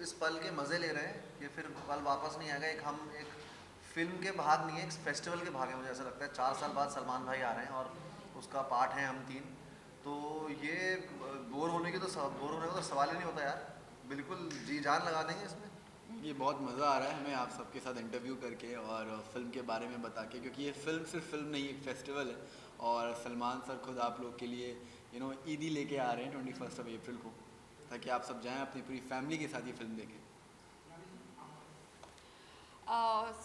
इस पल के मज़े ले रहे हैं। ये फिर पल वापस नहीं आएगा। एक फिल्म के भाग नहीं है, एक फेस्टिवल के भाग है। मुझे ऐसा लगता है 4 साल बाद सलमान भाई आ रहे हैं और उसका पार्ट है हम तीन। तो ये बोर होने का तो सवाल ही नहीं होता यार। बिल्कुल जी जान लगा देंगे इसमें। ये बहुत मज़ा आ रहा है हमें आप सबके साथ इंटरव्यू करके और फिल्म के बारे में बता के, क्योंकि ये फिल्म सिर्फ फिल्म नहीं, एक फेस्टिवल है। और सलमान सर खुद आप लोग के लिए ईदी लेके आ रहे हैं 21 अप्रैल को, ताकि आप सब जाएं अपनी पूरी फैमिली के साथ ये फिल्म देखें।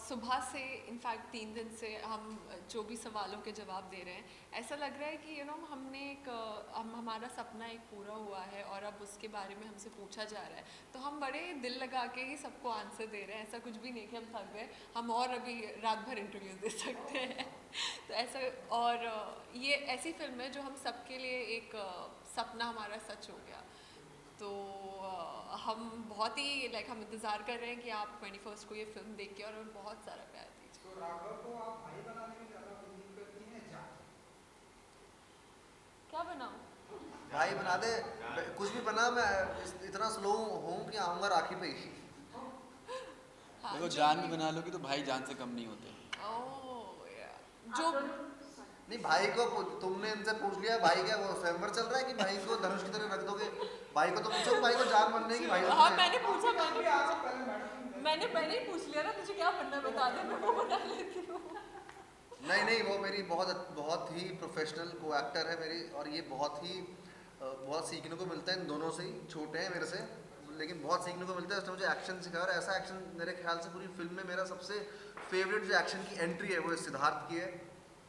सुबह से इनफैक्ट 3 दिन से हम जो भी सवालों के जवाब दे रहे हैं, ऐसा लग रहा है कि हमने हमारा सपना एक पूरा हुआ है और अब उसके बारे में हमसे पूछा जा रहा है, तो हम बड़े दिल लगा के ही सबको आंसर दे रहे हैं। ऐसा कुछ भी नहीं कि हम थक गए, हम और अभी रात भर इंटरव्यू दे सकते हैं। तो ऐसा, और ये ऐसी फिल्म है जो हम सबके लिए एक सपना हमारा सच हो गया। तो हम बहुत ही हम इंतज़ार कर रहे हैं कि आप 21 को ये फिल्म देख के और हमें बहुत सारा प्यार दीजिए। तो राघव को आप भाई बनाने में ज़्यादा उम्मीद करती हैं या क्या बनाऊँ? भाई बना दे। कुछ भी बना, मैं इतना स्लो हूँ कि आऊँगा राखी पे ही। हाँ, देखो, जो जान भी बना लोगे तो भाई जान से कम नहीं होते। ओह जो नहीं, भाई को तुमने इनसे पूछ लिया, भाई क्या वो स्वयंवर चल रहा है कि भाई को धनुष की तरह रख दोगे? भाई को तो पूछो, भाई को जान बनने की भाई हाँ, बनना है। मैंने पूछा अभी आप पहले मैडम मैंने ही पूछ लिया ना, तुझे क्या बनना बता दे, मैं वो बना लेती हूँ। नहीं, वो मेरी बहुत बहुत ही प्रोफेशनल को एक्टर है मेरी। और ये बहुत सीखने को मिलता है इन दोनों से ही। छोटे हैं मेरे से, लेकिन बहुत सीखने को मिलता है। उसने मुझे एक्शन सिखाया और ऐसा एक्शन मेरे ख्याल से पूरी फिल्म में मेरा सबसे फेवरेट जो एक्शन की एंट्री है वो सिद्धार्थ की है।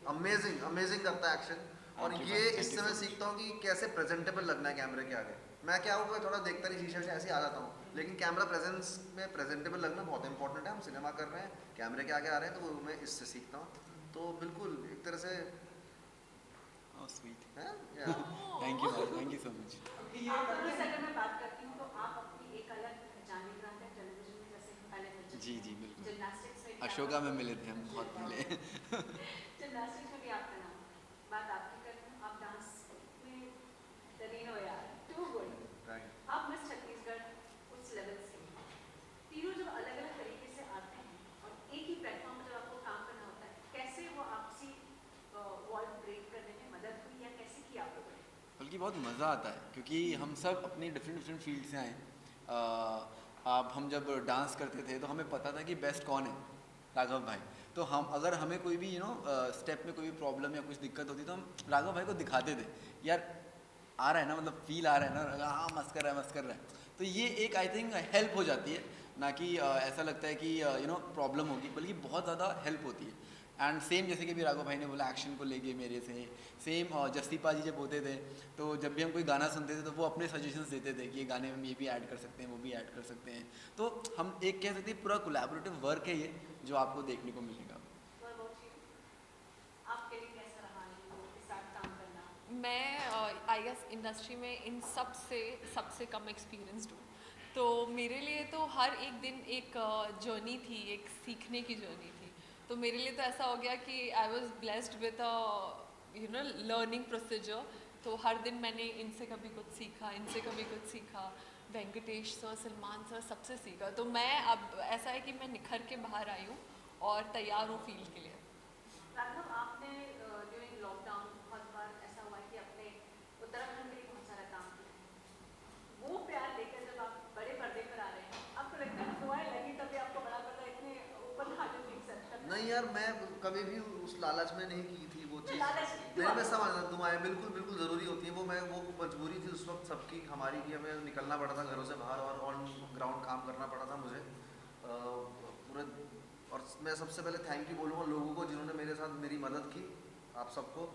अमेजिंग करता है एक्शन। और Thank you, ये man. Thank you इससे so मैं much. सीखता हूँ कि कैसे प्रेजेंटेबल लगना है कैमरे के आगे। मैं क्या हूँ, थोड़ा देखता नहीं, शीशे से ऐसे ही आ जाता हूँ, लेकिन कैमरा प्रेजेंस में प्रेजेंटेबल लगना बहुत इंपॉर्टेंट है। हम सिनेमा कर रहे हैं, कैमरे के आगे आ रहे हैं, तो वो मैं इससे सीखता हूँ। तो बिल्कुल एक तरह से Oh, sweet. है या Thank you, भाई. Thank you so much. अभी ये आप दोनों करने से अगर मैं बात करती हूँ तो आप अपनी एक अलग पहचान निकालते हैं टेलीविजन में, जैसे पहले जी जी बिल्कुल। जिमनास्टिक्स में भी अशोका में मिले थे हम बहुत पहले। जिमनास्टिक्स में भी आपका नाम। बात आपकी करती हूँ, आप डांस में तरीन हो यार, टू गुड। आप मिस छत्तीसगढ़ उस लेवल से, तीनों जब अलग अलग तरीके से आते हैं और एक ही प्लेटफॉर्म पर जब आपको काम करना होता है, कैसे वो आपसी वॉल ब्रेक करने में मदद हुई या कैसे किया आप लोगों ने? बल्कि बहुत मज़ा आता है, क्योंकि हम सब अपनी डिफरेंट फील्ड से आए। अब हम जब डांस करते थे तो हमें पता था कि बेस्ट कौन है, राघव भाई। तो हम अगर हमें कोई भी स्टेप में कोई भी प्रॉब्लम या कुछ दिक्कत होती तो हम राघव भाई को दिखाते थे, यार आ रहा है ना, मतलब फील आ रहा है ना, हाँ मस्त कर रहा है। तो ये एक आई थिंक हेल्प हो जाती है, ना कि ऐसा लगता है कि प्रॉब्लम होगी, बल्कि बहुत ज़्यादा हेल्प होती है। एंड सेम जैसे कि भी राघव भाई ने बोला एक्शन को लेके मेरे से सेम, जस्तीपा जी जब होते थे तो जब भी हम कोई गाना सुनते थे तो वो अपने सजेशंस देते थे कि ये गाने में हम ये भी ऐड कर सकते हैं, वो भी ऐड कर सकते हैं। तो हम एक कह सकते हैं पूरा कोलैबोरेटिव वर्क है ये, जो आपको देखने को मिलेगा। What about you? आपके लिए कैसा रहा इनके साथ काम करना? मैं आई गेस इंडस्ट्री में इन सबसे कम एक्सपीरियंस्ड हूँ, तो मेरे लिए तो हर एक दिन एक जर्नी थी, एक सीखने की जर्नी थी। तो मेरे लिए तो ऐसा हो गया कि I was blessed with learning procedure. तो हर दिन मैंने इनसे कभी कुछ सीखा, इनसे कभी कुछ सीखा, वेंकटेश सर, सलमान सर, सबसे सीखा। तो मैं अब ऐसा है कि मैं निखर के बाहर आई हूँ और तैयार हूँ फील्ड के लिए। राघव, आपने ड्यूरिंग लॉकडाउन बहुत बार ऐसा हुआ है कि अपने उत्तराखंड के लिए बहुत सारा काम किया। वो प्यार लेकर जब आप बड़े पर्दे पर आ रहे हैं, आपको लगता है दुआएं लगी तभी आपको बड़ा पर्दा इतने ऊपर हाजिर नहीं सकता? नहीं यार, मैं कभी भी उस लालच में नहीं की थी वो चीज़। लालच नहीं, नहीं, दुआ। मैं समझ रहा हूँ, दुआएं बिल्कुल ज़रूरी होती हैं। वो मजबूरी थी उस वक्त सबकी, हमारी, कि हमें निकलना पड़ा था घरों से बाहर और ऑन ग्राउंड काम करना पड़ा था मुझे पूरे। और मैं सबसे पहले थैंक यू बोलूँगा लोगों को जिन्होंने मेरे साथ मेरी मदद की। आप सबको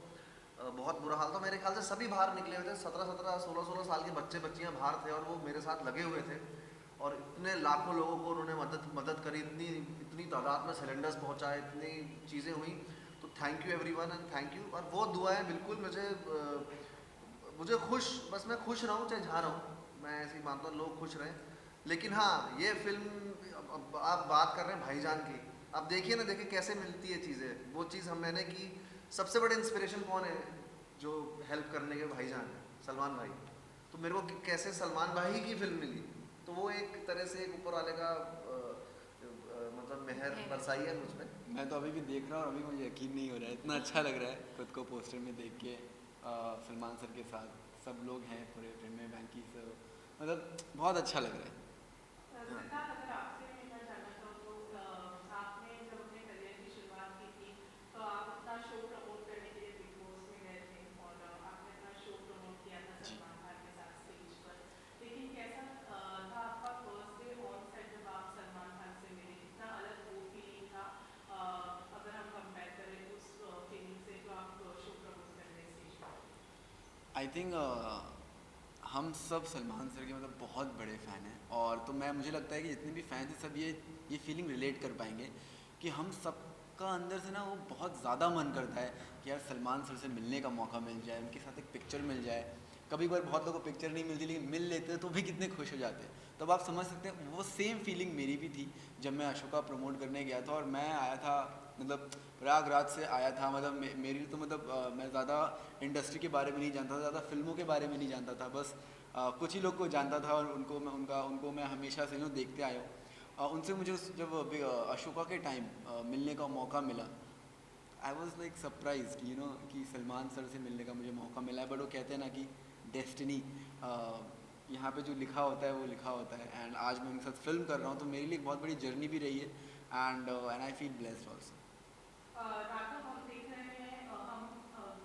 बहुत बुरा हाल था, मेरे ख्याल से सभी बाहर निकले हुए थे। 17 16 साल के बच्चे बच्चियाँ बाहर थे और वो मेरे साथ लगे हुए थे। और इतने लाखों लोगों को उन्होंने मदद करी, इतनी तादाद में सिलेंडर्स पहुंचाए, इतनी चीज़ें हुई। तो thank you everyone and thank you. और वो दुआएं बिल्कुल मुझे बस मैं खुश रहूं चाहे जहाँ रहूं। मैं ऐसे ही मानता हूँ लोग खुश रहें। लेकिन हाँ, ये फिल्म, अब आप बात कर रहे हैं भाईजान की, अब देखिए ना, देखिए कैसे मिलती है चीज़ें। वो चीज़ मैंने की। सबसे बड़े इंस्पिरेशन कौन है जो हेल्प करने के? भाईजान है, सलमान भाई। तो मेरे को कैसे सलमान भाई की फिल्म मिली, तो वो एक तरह से एक ऊपर वाले का मतलब मेहर बरसाई है मुझ पे। मैं तो अभी भी देख रहा हूँ और अभी मुझे यकीन नहीं हो रहा है, इतना अच्छा लग रहा है खुद को पोस्टर में देख के सलमान सर के साथ सब लोग हैं पूरे फिल्म में, बैंकी सर, मतलब बहुत अच्छा लग रहा है। सिद्धार्थ, अगर आपसे मैं जानना चाहूँ तो आपने जब अपने करियर की शुरुआत की थी तो आप अपना शो प्रमोट करने के लिए बिग बॉस में गए थे और आपने अपना शो प्रमोट किया था जी। सलमान खान के साथ स्टेज पर। लेकिन कैसा था आपका फर्स्ट डे ऑन सेट जब आप सलमान खान से मिले? कितना अलग वो फीलिंग था अगर हम कंपेयर करें उस फीलिंग से जो आप शो प्रमोट कर रहे स्टेज पर? आई थिंक हम सब सलमान सर के मतलब बहुत बड़े फ़ैन हैं, और तो मैं मुझे लगता है कि जितने भी फ़ैन हैं सब ये फीलिंग रिलेट कर पाएंगे कि हम सबका अंदर से ना वो बहुत ज़्यादा मन करता है कि यार सलमान सर से मिलने का मौका मिल जाए, उनके साथ एक पिक्चर मिल जाए। कभी कभार बहुत लोगों को पिक्चर नहीं मिलती लेकिन मिल लेते हैं तो भी कितने खुश हो जाते हैं। तब आप समझ सकते हैं वो सेम फीलिंग मेरी भी थी जब मैं अशोका प्रमोट करने गया था, और मैं आया था मतलब प्रयागराज से आया था, मतलब मेरी तो मतलब मैं ज़्यादा इंडस्ट्री के बारे में नहीं जानता था, ज़्यादा फिल्मों के बारे में नहीं जानता था, बस कुछ ही लोग को जानता था और उनको मैं हमेशा से देखते आया हूँ। उनसे मुझे जब अशोका के टाइम मिलने का मौका मिला, आई वॉज लाइक सरप्राइज कि सलमान सर से मिलने का मुझे मौका मिला है। बट वो कहते हैं ना कि डेस्टिनी, यहाँ पे जो लिखा होता है वो लिखा होता है, एंड आज मैं उनके साथ फिल्म कर रहा हूँ तो मेरे लिए एक बहुत बड़ी जर्नी भी रही है, and I feel blessed also. Raghav, हम देख रहे हैं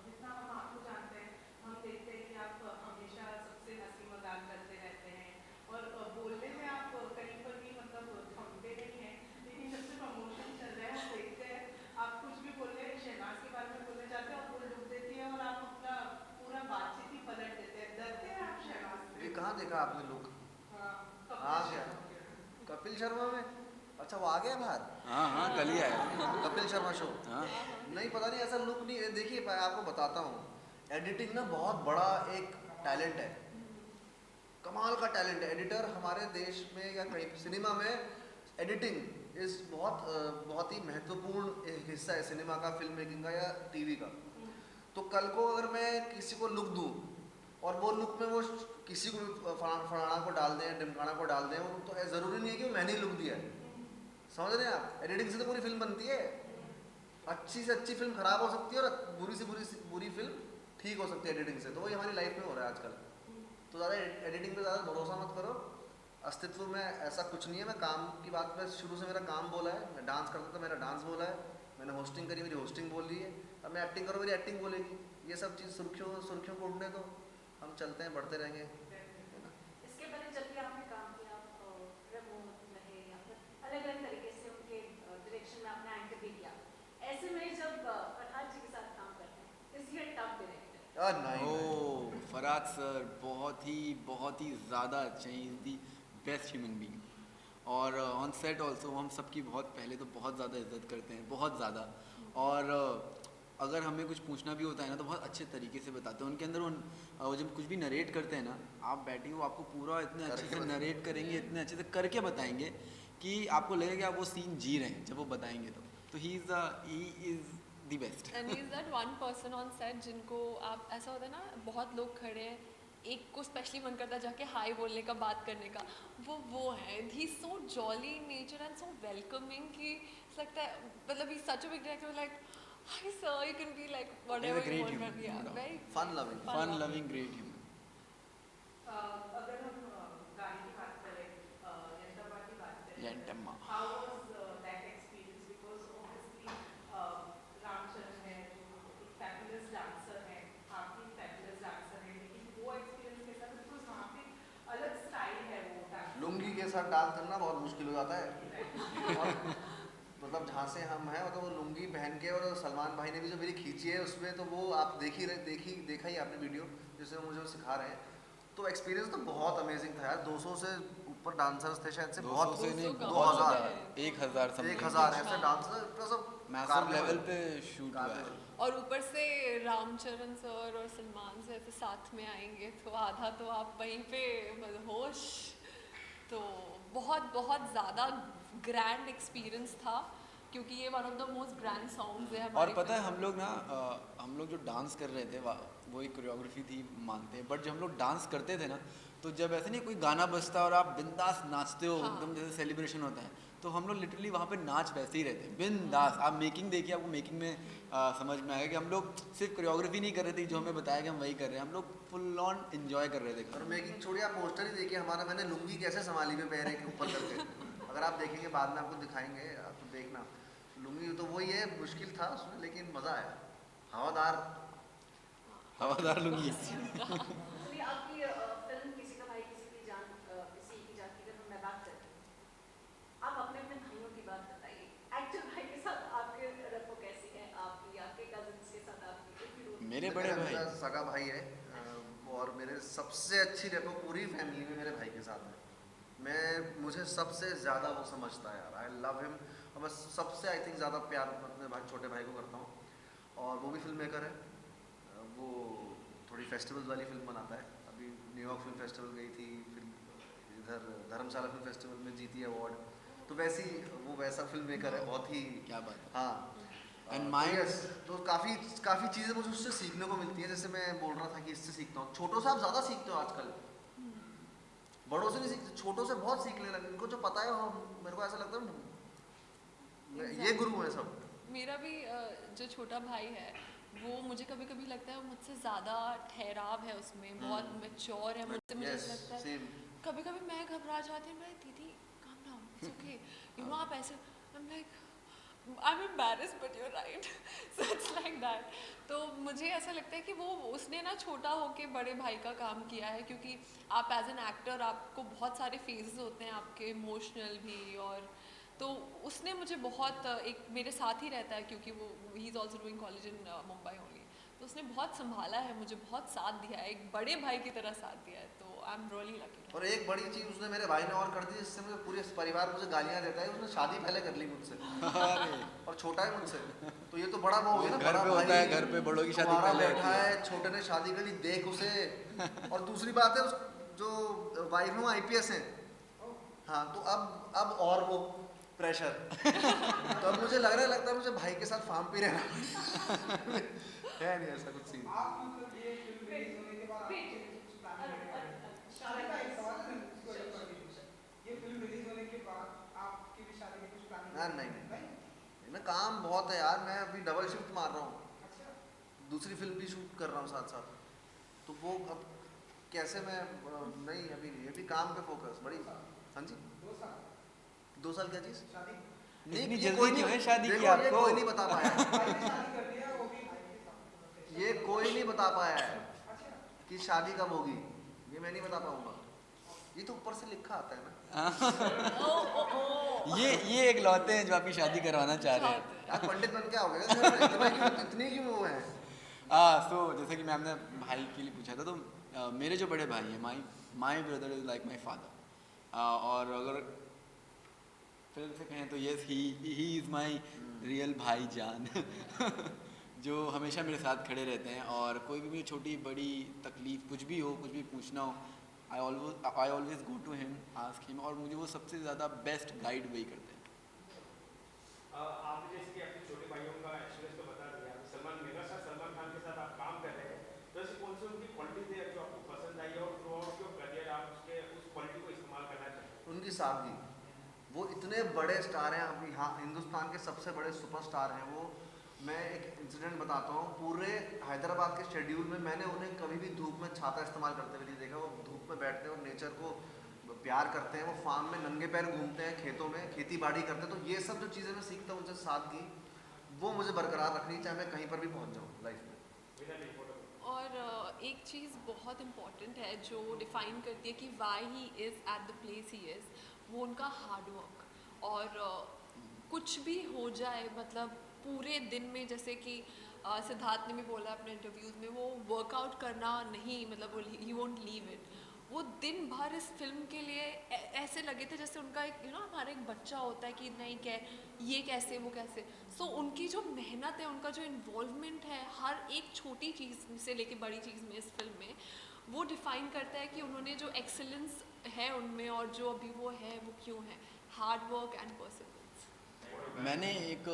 जितना हम आपको जानते हैं हम देखते हैं कि आप हमेशा सबसे हंसी मजाक करते रहते हैं और बोलने में आप कहीं पर भी मतलब थमते नहीं हैं। लेकिन जब से प्रमोशन चल रहा है हम देखते हैं आप कुछ भी बोल रहे हैं, शहनाज के बारे में बोलने जाते हैं और वो डूब देती है और आप अपना पूरा बातचीत ही पलट देते हैं। डरते हैं आप शहनाज से? ये कहाँ देखा आपने लोग? हाँ, हाँ कपिल क्या? शर्मा के। कपिल शर्मा में? अच्छा वो आ गया बाहर? हाँ हाँ, कल ही आया। कपिल शर्मा शो? हाँ नहीं पता नहीं, ऐसा लुक नहीं। देखिए मैं आपको बताता हूँ, एडिटिंग ना बहुत बड़ा एक टैलेंट है, कमाल का टैलेंट है। एडिटर हमारे देश में या कहीं सिनेमा में एडिटिंग इस बहुत ही महत्वपूर्ण एक हिस्सा है सिनेमा का, फिल्म मेकिंग का या टीवी का। तो कल को अगर मैं किसी को लुक दूँ और वो लुक में वो किसी को भी फलाना को डाल दें, ढिमकाना को डाल दें, वो तो ज़रूरी नहीं है कि मैंने ही लुक दिया है। समझ रहे हैं आप? एडिटिंग से तो पूरी फिल्म बनती है। अच्छी से अच्छी फिल्म खराब हो सकती है और बुरी से बुरी फिल्म ठीक हो सकती है एडिटिंग से। तो वही हमारी लाइफ में हो रहा है आजकल। तो ज़्यादा एडिटिंग पे ज़्यादा भरोसा मत करो। अस्तित्व में ऐसा कुछ नहीं है। मैं काम की बात में शुरू से मेरा काम बोला है, मैं डांस करता था मेरा डांस बोला है, मैंने होस्टिंग करी मेरी होस्टिंग बोल रही है, अब मैं एक्टिंग करूँ मेरी एक्टिंग बोलेगी। ये सब चीज़ सुर्खियों को उड़ने दो, हम चलते हैं बढ़ते रहेंगे। इसके पहले जब भी आपने काम किया रिमोट रहे या फिर अलग अलग तरीके से उनके डायरेक्शन में आपने एंकर भी किया, ऐसे में जब प्रभात जी के साथ काम करते हैं इज ही टफ डायरेक्टर? नहीं ओ फरहाद सर बहुत ही ज़्यादा अच्छे हैं, is the best human being, और ऑन सेट ऑल्सो हम सबकी बहुत पहले तो बहुत ज़्यादा इज्जत करते हैं, बहुत ज़्यादा। और अगर हमें कुछ पूछना भी होता है ना तो बहुत अच्छे तरीके से बताते हैं। उनके अंदर वो जब कुछ भी नरेट करते हैं ना, आप बैठेंगे वो आपको पूरा इतने अच्छे से नरेट करेंगे, इतने अच्छे से करके बताएंगे कि आपको लगेगा कि आप वो सीन जी रहे हैं जब वो बताएंगे। तो he is the best. And he is that one person on set जिनको आप, ऐसा होता है ना बहुत लोग खड़े हैं, एक को स्पेशली मन करता है जाके हाई बोलने का, बात करने का, वो है। He so jolly in nature and so welcoming कि लगता है मतलब he such a big director, like hi sir you can be like whatever you want. Yeah very fun loving great human. अगर हम गाने की बात करें, यंतम्मा की बात करें, Yentamma. How was that experience? Because obviously Ram Charan है जो एक फैबुलस डांसर है, आप भी फैबुलस डांसर है, लेकिन वो एक्सपीरियंस कैसा? बिकॉज वहाँ पे अलग स्टाइल है वो डांस। लुंगी के साथ डांस करना बहुत मुश्किल हो जाता है। और मतलब जहाँ से हम हैं मतलब वो लुंगी पहन के, और सलमान भाई ने भी जो मेरी खींची है उसमें, तो वो आप देखा ही आपने वीडियो जिसमें मुझे वो सिखा रहे हैं। तो एक्सपीरियंस तो बहुत अमेजिंग था यार। 200 से ऊपर डांसर्स थे शायद से, 200 से नहीं, 1000 1000 ऐसे डांसर सब मैसिव लेवल पे शूट हुआ है। और ऊपर से रामचरण सर और सलमान सर ऐसे साथ में आएंगे तो आधा तो आप वहीं पे होश। तो बहुत ज़्यादा ग्रैंड एक्सपीरियंस था। क्योंकि ये one of the most grand songs है और हमारी पता है फिल्म हम लोग ना हम लोग जो डांस कर रहे थे वो एक कोरियोग्राफी थी मानते हैं, बट जब हम लोग डांस करते थे ना तो जब ऐसे नहीं कोई गाना बजता और आप बिंदास नाचते हो हाँ। एकदम जैसे सेलिब्रेशन होता है, तो हम लोग लिटरली वहाँ पे नाच वैसे ही रहते हैं बिंदास। आप मेकिंग देखिए, आपको मेकिंग में समझ में आएगा कि हम लोग सिर्फ कोरियोग्राफी नहीं कर रहे थे जो हमें बताया कि हम वही कर रहे हैं, हम लोग फुल ऑन एंजॉय कर रहे थे। और मेकिंग छोड़िए, आप पोस्टर ही देखिए हमारा, मैंने लुंगी कैसे संभाली हुई पैर के ऊपर करके, अगर आप देखेंगे बाद में आपको दिखाएंगे, आप तो देखना लुंगी तो वही है, मुश्किल था उसमें लेकिन मज़ा आया, हवादार लुंगी। चलिए आपकी फिल्म किसी का भाई किसी की जान किसी की जात की अगर मैं बात करती हूँ, आप अपने अपने भाइयों की बात बताइए। एक्टर भाई के साथ आपके रफो कैसी है, आपकी आपके कजिन्स के साथ आपकी मेरे बड़े भाई मेरा सगा भाई है और मेरे सबसे अच्छी रेपो पूरी फैमिली में मेरे भाई के साथ है। मुझे सबसे ज़्यादा वो समझता है यार, आई लव हिम, और मैं सबसे आई थिंक ज़्यादा प्यार अपने भाई छोटे भाई को करता हूँ। और वो भी फिल्म मेकर है, वो थोड़ी फेस्टिवल्स वाली फिल्म बनाता है, अभी न्यूयॉर्क फिल्म फेस्टिवल गई थी, फिर इधर धर्मशाला फिल्म फेस्टिवल में जीती अवार्ड, तो वैसी वो वैसा फिल्म मेकर है, बहुत ही क्या बात है। हाँ। And my- yes, तो काफ़ी चीज़ें मुझे उससे सीखने को मिलती हैं, जैसे मैं बोल रहा था कि इससे सीखता हूँ। छोटों से आप ज़्यादा सीखते हो आजकल, बड़ों से नहीं सीखते, छोटों से बहुत सीखने लगे, इनको जो पता है मेरे को ऐसा लगता है ये गुरु है सब। मेरा भी जो छोटा भाई है वो मुझे कभी कभी लगता है मुझसे ज़्यादा ठहराव है उसमें, बहुत मैच्योर है मुझसे, मुझे Yes, ऐसा लगता है same. कभी कभी मैं घबरा जाती हूँ, दीदी calm down, it's okay, you know आप ऐसे, I am like I am embarrassed but you're right, so it's like that. तो मुझे ऐसा लगता है कि वो उसने ना छोटा होके बड़े भाई का काम किया है, क्योंकि आप एज एन एक्टर आपको बहुत सारे फेजेस होते हैं आपके, इमोशनल भी, और तो उसने मुझे बहुत एक मेरे साथ ही रहता है, क्योंकि वो he is also doing college in Mumbai only, तो उसने बहुत संभाला है, मुझे बहुत साथ दिया है, एक बड़े भाई की तरह साथ दिया है, तो आई एम रियली लकी। और एक बड़ी चीज़ उसने मेरे भाई ने और कर दी, जिससे मुझे पूरे परिवार मुझे गालियाँ देता है, उसने शादी पहले कर ली मुझसे और छोटा है मुझसे, तो ये तो बड़ा वो हो गया ना, घर बड़ा पे होता है, घर पे बड़ों की शादी तुम्हारा पहले बैठा होती है। है, छोटे ने शादी कर ली, देख उसे। और दूसरी बात है जो वाइफ है वो IPS है, हाँ, तो अब और वो प्रेशर तो अब मुझे लगता है मुझे भाई के साथ फार्म पे रहना है नहीं ऐसा कुछ सीन। आप मतलब ये फिल्म रिलीज होने के बाद आपके कुछ प्लानिंग है? शादी का एक सवाल है ना, इसको अलग कर दीजिए। ये फिल्म रिलीज होने के बाद आपकी भी शादी की कुछ प्लानिंग यार नहीं, मैं काम बहुत है यार, मैं अभी डबल शिफ्ट मार रहा हूँ, अच्छा, दूसरी फिल्म भी शूट कर रहा हूँ साथ साथ, तो वो अब कैसे मैं नहीं, अभी काम पे फोकस बड़ी। हाँ जी, 2 साल 2 साल क्या चीज़ शादी नहीं, इतनी ये जल्दी कोई क्यों नहीं है शादी की देखो, ये आपको? कोई नहीं बता पाया है, भाई ने शादी कर लिया, वो भी भाई के साथ। ये कोई नहीं बता पाया है अच्छा, कि शादी कब होगी, ये मैं नहीं बता पाऊंगा, ये तो ऊपर से लिखा आता है ना। ये एक लौते हैं जो आपकी शादी करवाना चाह रहे हैं। यार पंडित बन के आओगे क्या घर में? इतनी क्यों वो है? सो जैसे कि मैम ने भाई के लिए पूछा था, तो मेरे जो बड़े भाई हैं, my brother is like my father, और अगर फिल्म से कहें तो yes he is my real भाईजान जो हमेशा मेरे साथ खड़े रहते हैं, और कोई भी छोटी बड़ी तकलीफ़ कुछ भी हो, कुछ भी पूछना हो, I always go to him, ask him, और मुझे वो सबसे ज़्यादा बेस्ट गाइड वही करते हैं। आपने जैसे कि अपने छोटे भाइयों का एक्सपीरियंस तो बता दिया, सलमान खान के साथ आप काम कर रहे हैं, तो ऐसी कौन सी उनकी क्वालिटीज है जो आपको पसंद आई और थ्रू आउट योर करियर आप उसके उस क्वालिटी को इस्तेमाल करना चाहते हैं? उनकी सादगी, वो इतने बड़े स्टार हैं अभी, हाँ, हिंदुस्तान के सबसे बड़े सुपरस्टार हैं वो। मैं एक इंसिडेंट बताता हूँ, पूरे हैदराबाद के शेड्यूल में मैंने उन्हें कभी भी धूप में छाता इस्तेमाल करते हुए नहीं देखा। वो धूप में बैठते हैं और नेचर को प्यार करते हैं, वो फार्म में नंगे पैर घूमते हैं, खेतों में खेती बाड़ी करते हैं। तो ये सब जो चीज़ें मैं सीखता हूँ उनसे सादगी, वो मुझे बरकरार रखनी, चाहे मैं कहीं पर भी पहुँच जाऊँ लाइफ में। और एक चीज़ बहुत इम्पॉर्टेंट है जो डिफ़ाइन करती है कि why he is at the place he is, वो उनका हार्ड वर्क। और कुछ भी हो जाए, मतलब पूरे दिन में, जैसे कि सिद्धार्थ ने भी बोला अपने इंटरव्यूज़ में, वो वर्कआउट करना नहीं, मतलब ही वोंट लीव इट। वो दिन भर इस फिल्म के लिए ऐसे लगे थे जैसे उनका एक हमारा एक बच्चा होता है कि नहीं ये कैसे वो कैसे। सो उनकी जो मेहनत है, उनका जो इन्वॉल्वमेंट है हर एक छोटी चीज़ से लेके बड़ी चीज़ में इस फिल्म में, वो डिफ़ाइन करता है कि उन्होंने जो एक्सेलेंस है उनमें और जो अभी वो है वो क्यों है, हार्ड वर्क एंड परसिवरेंस। मैंने एक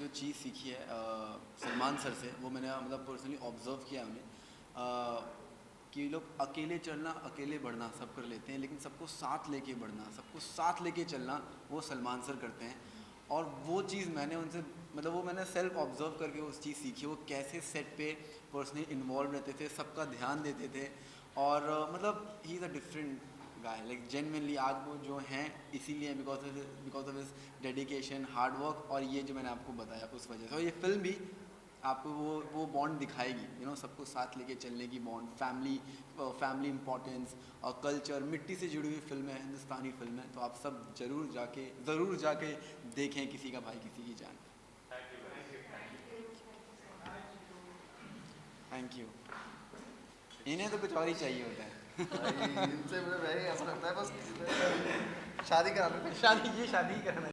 जो चीज़ सीखी है सलमान सर से, वो मैंने मतलब पर्सनली ऑब्जर्व किया उन्हें कि लोग अकेले चलना अकेले बढ़ना सब कर लेते हैं, लेकिन सबको साथ लेके बढ़ना, सबको साथ लेके चलना वो सलमान सर करते हैं। और वो चीज़ मैंने उनसे मतलब वो मैंने सेल्फ ऑब्जर्व करके उस चीज़ सीखी, वो कैसे सेट पे पर्सनली इन्वॉल्व रहते थे, सबका ध्यान देते थे। और मतलब he is a different guy, like genuinely आज वो जो हैं इसीलिए because of his dedication, hard work, और ये जो मैंने आपको बताया उस वजह से। और ये फिल्म भी आपको वो बॉन्ड दिखाएगी, यू नो, सबको साथ लेके चलने की बॉन्ड, फैमिली इंपॉर्टेंस और कल्चर, मिट्टी से जुड़ी हुई फिल्म है, हिंदुस्तानी फिल्म है। तो आप सब ज़रूर जाके देखें किसी का भाई किसी की जान। Thank you. इन्हें तो कुछ और ही चाहिए होता है। भाई, इनसे मुझे वही ऐसा लगता है बस शादी करा देते। शादी कराना